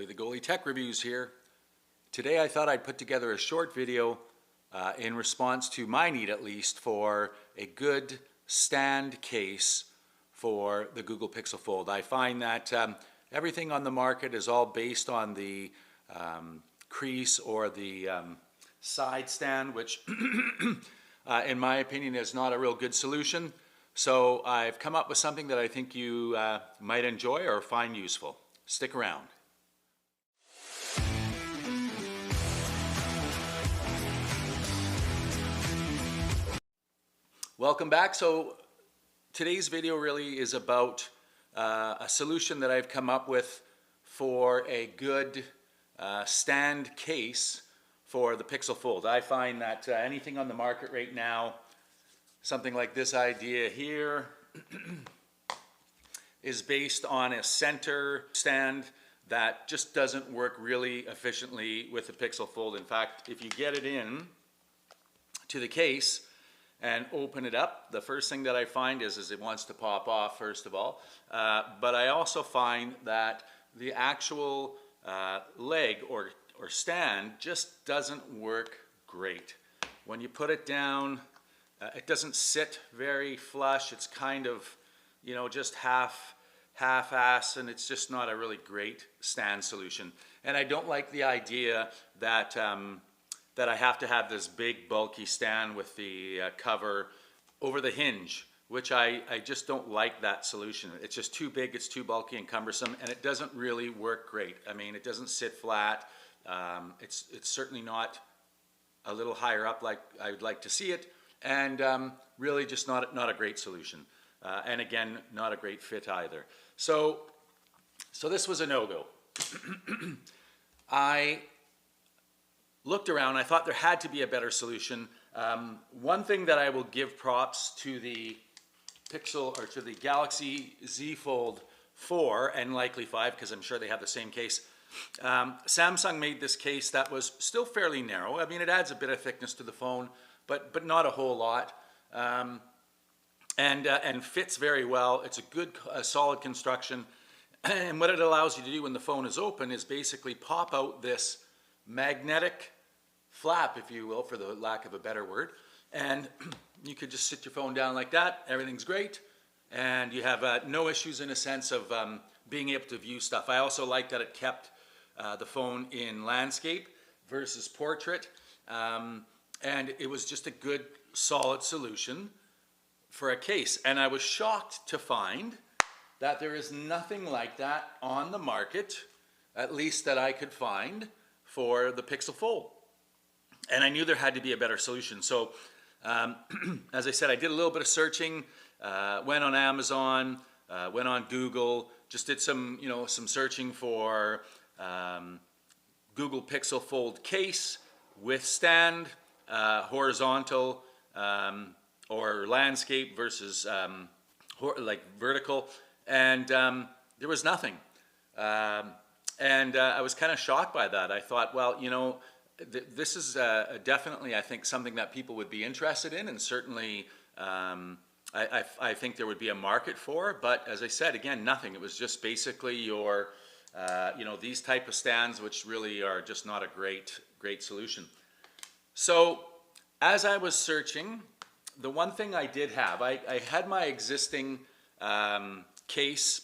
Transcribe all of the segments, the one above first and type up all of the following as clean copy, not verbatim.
Goalie the Goalie Tech Reviews here. Today I thought I'd put together a short video in response to my need, at least, for a good stand case for the Google Pixel Fold. I find that everything on the market is all based on the crease or the side stand, which in my opinion is not a real good solution. So I've come up with something that I think you might enjoy or find useful. Stick around. Welcome back. So today's video really is about a solution that I've come up with for a good stand case for the Pixel Fold. I find that anything on the market right now, something like this idea here, is based on a center stand that just doesn't work really efficiently with the Pixel Fold. In fact, if you get it in to the case and open it up, the first thing that I find is it wants to pop off, first of all. But I also find that the actual leg or stand just doesn't work great. When you put it down, it doesn't sit very flush. It's kind of, you know, just half-ass, and it's just not a really great stand solution. And I don't like the idea that that I have to have this big bulky stand with the cover over the hinge, which I just don't like that solution. It's just too big, it's too bulky and cumbersome, and it doesn't really work great. I mean, it doesn't sit flat. It's certainly not a little higher up like I would like to see it, and really just not a great solution. And again, not a great fit either. So this was a no-go. I looked around. I thought there had to be a better solution. One thing that I will give props to the Pixel, or to the Galaxy Z Fold 4 and likely 5, because I'm sure they have the same case. Samsung made this case that was still fairly narrow. I mean, it adds a bit of thickness to the phone, but not a whole lot. And fits very well. It's a good, solid construction. And what it allows you to do when the phone is open is basically pop out this magnetic flap, if you will, for the lack of a better word. And you could just sit your phone down like that. Everything's great. And you have no issues in a sense of being able to view stuff. I also like that it kept the phone in landscape versus portrait. And it was just a good, solid solution for a case. And I was shocked to find that there is nothing like that on the market, at least that I could find, for the Pixel Fold. And I knew there had to be a better solution. So as I said, I did a little bit of searching, went on Amazon, went on Google, just did some searching for Google Pixel Fold case with stand, horizontal, or landscape versus like vertical, and there was nothing. And I was kind of shocked by that. I thought, well, you know, this is definitely, I think, something that people would be interested in, and certainly I think there would be a market for. But as I said, again, nothing. It was just basically your, you know, these type of stands, which really are just not a great solution. So as I was searching, the one thing I did have, I had my existing case,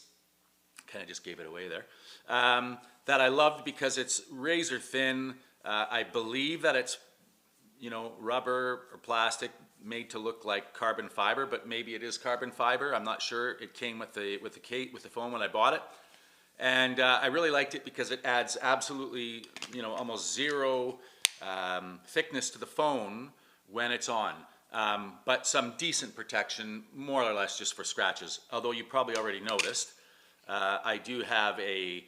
kind of just gave it away there, that I loved because it's razor thin. I believe that it's, you know, rubber or plastic made to look like carbon fiber, but maybe it is carbon fiber. I'm not sure. It came with the phone when I bought it, and I really liked it because it adds absolutely, you know, almost zero thickness to the phone when it's on. But some decent protection, more or less just for scratches. Although you probably already noticed, I do have a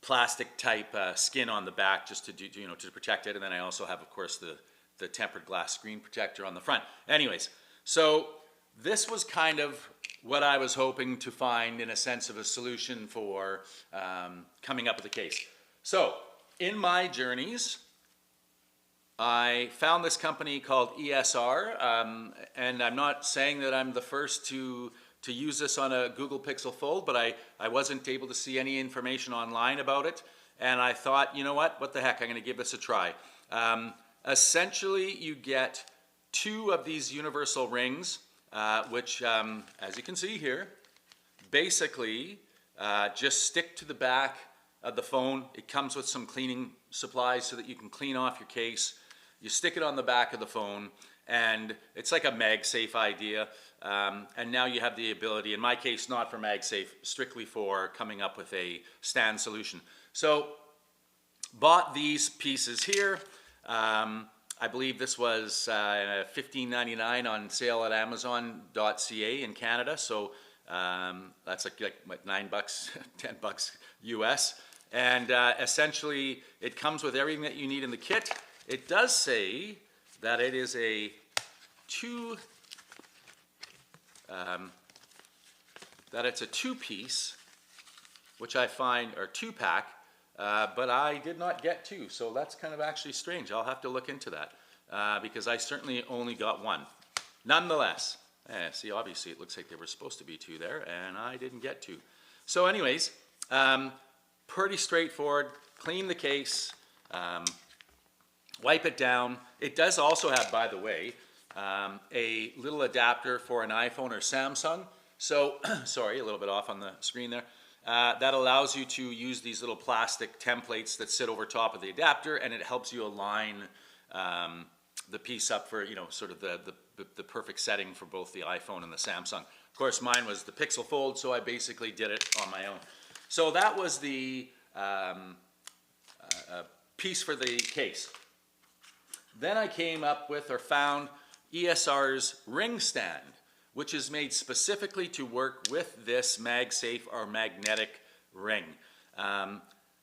plastic type skin on the back just to do, you know, to protect it, and then I also have, of course, the tempered glass screen protector on the front. Anyways, so this was kind of what I was hoping to find in a sense of a solution for coming up with a case. So in my journeys, I found this company called ESR, and I'm not saying that I'm the first to to use this on a Google Pixel Fold, but I wasn't able to see any information online about it. And I thought, you know what the heck, I'm going to give this a try. Essentially, you get 2 of these universal rings, which, as you can see here, basically just stick to the back of the phone. It comes with some cleaning supplies so that you can clean off your case. You stick it on the back of the phone, and it's like a MagSafe idea. And now you have the ability, in my case, not for MagSafe, strictly for coming up with a stand solution. So, bought these pieces here. I believe this was $15.99 on sale at Amazon.ca in Canada. So that's like $9, $10 US. And essentially, it comes with everything that you need in the kit. It does say that it is a it's a 2-piece, which I find, or 2-pack, but I did not get 2, so that's kind of actually strange. I'll have to look into that, because I certainly only got 1. Nonetheless, see, obviously it looks like there were supposed to be 2 there, and I didn't get 2. So anyways, pretty straightforward. Clean the case, wipe it down. It does also have, by the way, a little adapter for an iPhone or Samsung. So, sorry, a little bit off on the screen there. That allows you to use these little plastic templates that sit over top of the adapter, and it helps you align the piece up for, you know, sort of the perfect setting for both the iPhone and the Samsung. Of course, mine was the Pixel Fold, so I basically did it on my own. So that was the piece for the case. Then I came up with, or found, ESR's ring stand, which is made specifically to work with this MagSafe or magnetic ring.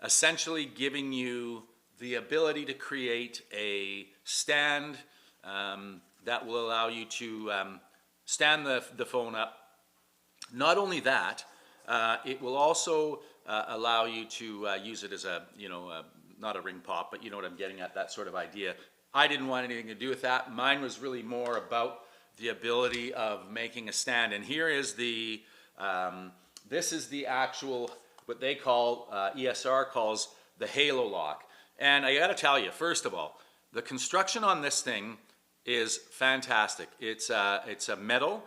Essentially giving you the ability to create a stand that will allow you to stand the phone up. Not only that, it will also allow you to use it as a, you know, not a ring pop, but you know what I'm getting at, that sort of idea. I didn't want anything to do with that. Mine was really more about the ability of making a stand. And here is the, this is the actual, what they call, ESR calls the HaloLock. And I gotta tell you, first of all, the construction on this thing is fantastic. It's a metal,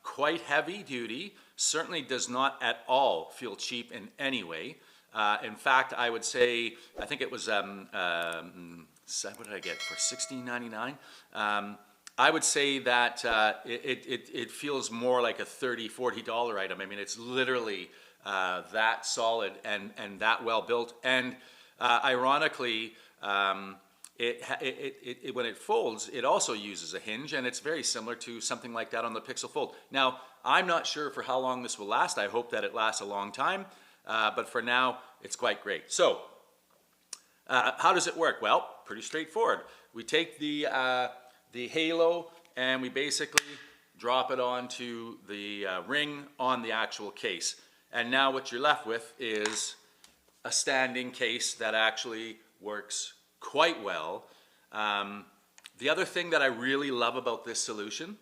quite heavy duty, certainly does not at all feel cheap in any way. In fact, I would say, I think it was, what did I get for $16.99? I would say that it feels more like a $30, $40 item. I mean, it's literally that solid and that well built. And ironically, when it folds, it also uses a hinge, and it's very similar to something like that on the Pixel Fold. Now, I'm not sure for how long this will last. I hope that it lasts a long time, but for now, it's quite great. So, how does it work? Well, pretty straightforward. We take the Halo and we basically drop it onto the ring on the actual case. And now what you're left with is a standing case that actually works quite well. The other thing that I really love about this solution,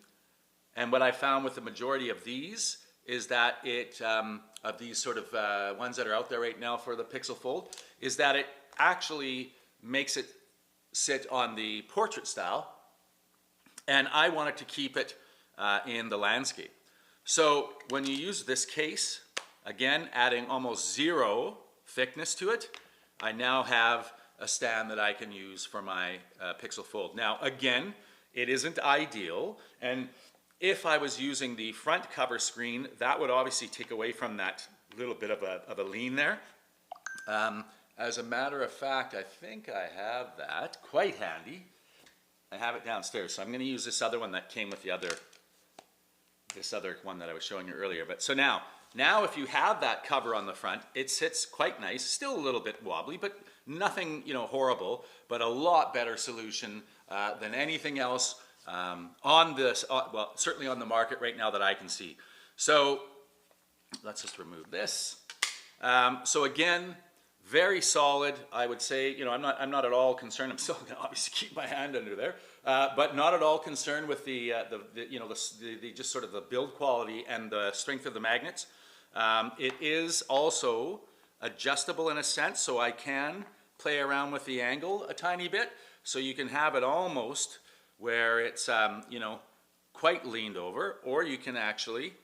and what I found with the majority of these, is that it, of these sort of ones that are out there right now for the Pixel Fold, is that it actually makes it sit on the portrait style, and I wanted to keep it in the landscape. So when you use this case, again, adding almost 0 thickness to it, I now have a stand that I can use for my Pixel Fold. Now, again, it isn't ideal, and if I was using the front cover screen, that would obviously take away from that little bit of a lean there. As a matter of fact, I think I have that quite handy. I have it downstairs, so I'm going to use this other one that came with the other, this other one that I was showing you earlier. But so now if you have that cover on the front, it sits quite nice, still a little bit wobbly, but nothing, you know, horrible, but a lot better solution than anything else on this, well, certainly on the market right now that I can see. So let's just remove this. So again, very solid, I would say. You know, I'm not at all concerned. I'm still going to obviously keep my hand under there, but not at all concerned with the you know, the just sort of the build quality and the strength of the magnets. It is also adjustable in a sense, so I can play around with the angle a tiny bit, so you can have it almost where it's you know, quite leaned over, or you can actually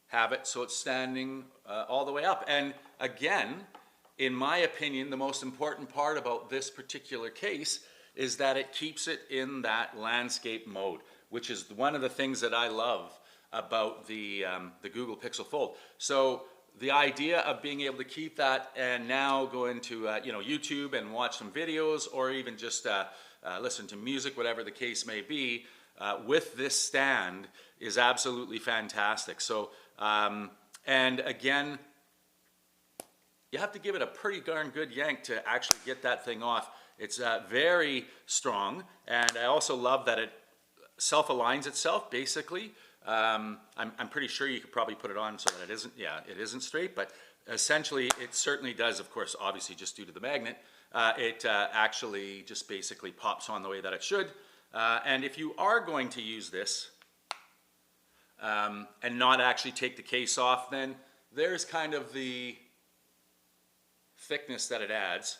have it so it's standing all the way up. And again, in my opinion, the most important part about this particular case is that it keeps it in that landscape mode, which is one of the things that I love about the Google Pixel Fold. So the idea of being able to keep that and now go into you know, YouTube and watch some videos, or even just listen to music, whatever the case may be, with this stand is absolutely fantastic. So and again, you have to give it a pretty darn good yank to actually get that thing off. It's very strong, and I also love that it self-aligns itself, basically. I'm pretty sure you could probably put it on so that it isn't, yeah, it isn't straight, but essentially it certainly does, of course, obviously just due to the magnet. It actually just basically pops on the way that it should. And if you are going to use this and not actually take the case off, then there's kind of the thickness that it adds.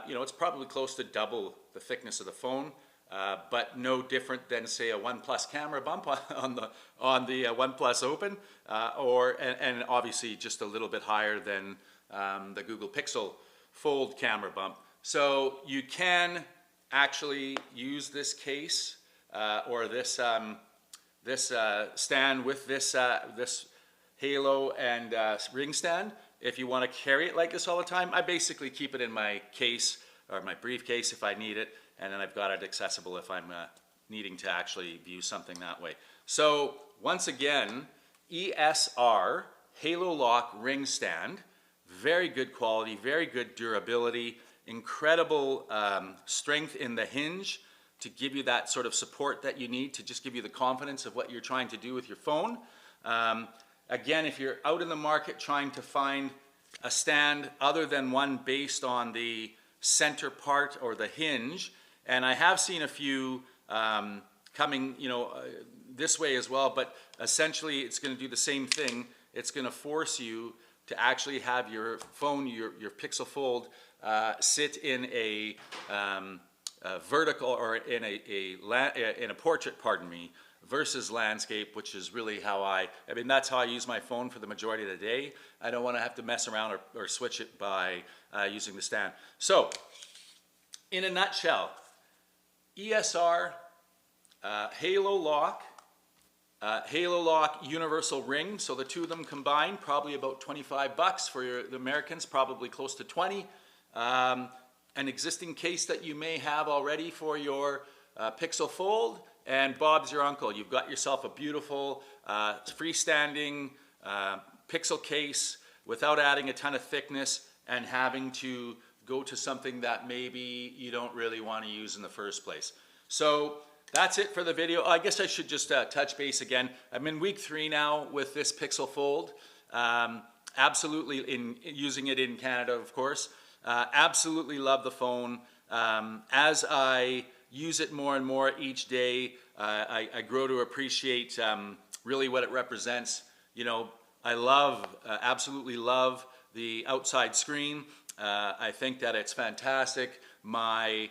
You know, it's probably close to double the thickness of the phone. But no different than, say, a OnePlus camera bump on the OnePlus Open, and obviously just a little bit higher than the Google Pixel Fold camera bump. So you can actually use this case or this this stand with this this Halo and ring stand. If you want to carry it like this all the time, I basically keep it in my case or my briefcase if I need it. And then I've got it accessible if I'm needing to actually view something that way. So once again, ESR HaloLock ring stand, very good quality, very good durability, incredible strength in the hinge to give you that sort of support that you need to just give you the confidence of what you're trying to do with your phone. Again, if you're out in the market trying to find a stand other than one based on the center part or the hinge, and I have seen a few coming, you know, this way as well, but essentially it's going to do the same thing. It's going to force you to actually have your phone, your Pixel Fold, sit in a vertical or in a portrait, pardon me, versus landscape, which is really how I mean, that's how I use my phone for the majority of the day. I don't want to have to mess around or switch it by using the stand. So, in a nutshell, ESR, HaloLock, HaloLock universal ring, so the two of them combined, probably about 25 bucks for the Americans, probably close to 20. An existing case that you may have already for your Pixel Fold, and Bob's your uncle. You've got yourself a beautiful freestanding Pixel case without adding a ton of thickness and having to go to something that maybe you don't really want to use in the first place. So that's it for the video. I guess I should just touch base again. I'm in week 3 now with this Pixel Fold. Absolutely using it in Canada, of course. Absolutely love the phone. As I use it more and more each day, I grow to appreciate really what it represents. You know, I love, absolutely love the outside screen. I think that it's fantastic. My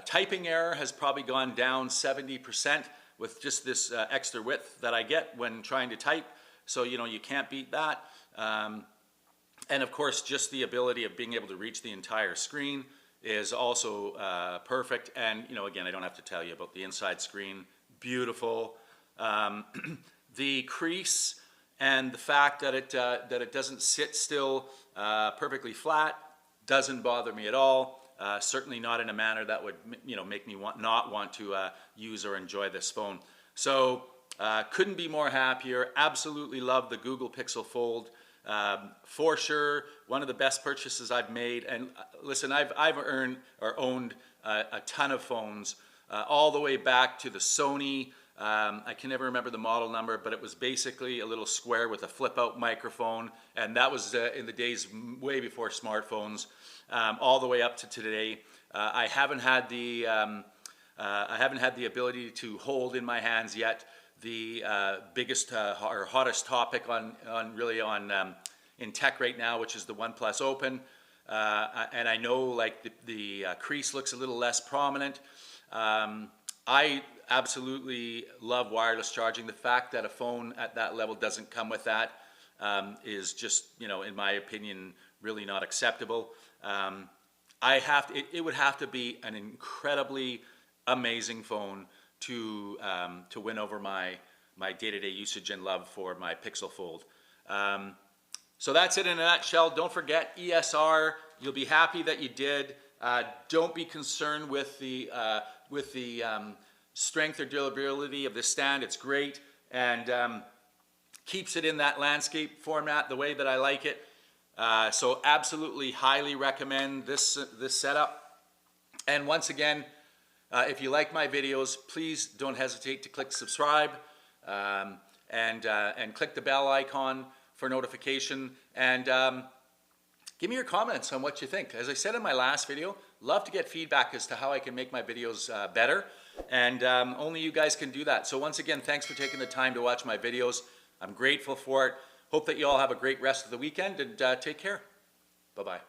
typing error has probably gone down 70% with just this extra width that I get when trying to type. So, you know, you can't beat that. And of course, just the ability of being able to reach the entire screen is also perfect. And, you know, again, I don't have to tell you about the inside screen. Beautiful. The crease and the fact that it doesn't sit still perfectly flat doesn't bother me at all. Certainly not in a manner that would, you know, make me not want to use or enjoy this phone. So couldn't be more happier. Absolutely love the Google Pixel Fold. For sure, one of the best purchases I've made. And listen, I've earned or owned a ton of phones, all the way back to the Sony. I can never remember the model number, but it was basically a little square with a flip-out microphone, and that was in the days way before smartphones, all the way up to today. I haven't had the I haven't had the ability to hold in my hands yet the biggest or hottest topic in tech right now, which is the OnePlus Open. And I know like the crease looks a little less prominent. I absolutely love wireless charging. The fact that a phone at that level doesn't come with that is just, in my opinion, really not acceptable. It would have to be an incredibly amazing phone to win over my day-to-day usage and love for my Pixel Fold. So that's it in a nutshell. Don't forget ESR. You'll be happy that you did. Don't be concerned with the strength or durability of the stand. It's great and keeps it in that landscape format the way that I like it. So absolutely highly recommend this setup. And once again, if you like my videos, please don't hesitate to click subscribe and click the bell icon for notification. And give me your comments on what you think. As I said in my last video, love to get feedback as to how I can make my videos better. And only you guys can do that. So once again, thanks for taking the time to watch my videos. I'm grateful for it. Hope that you all have a great rest of the weekend and take care. Bye-bye.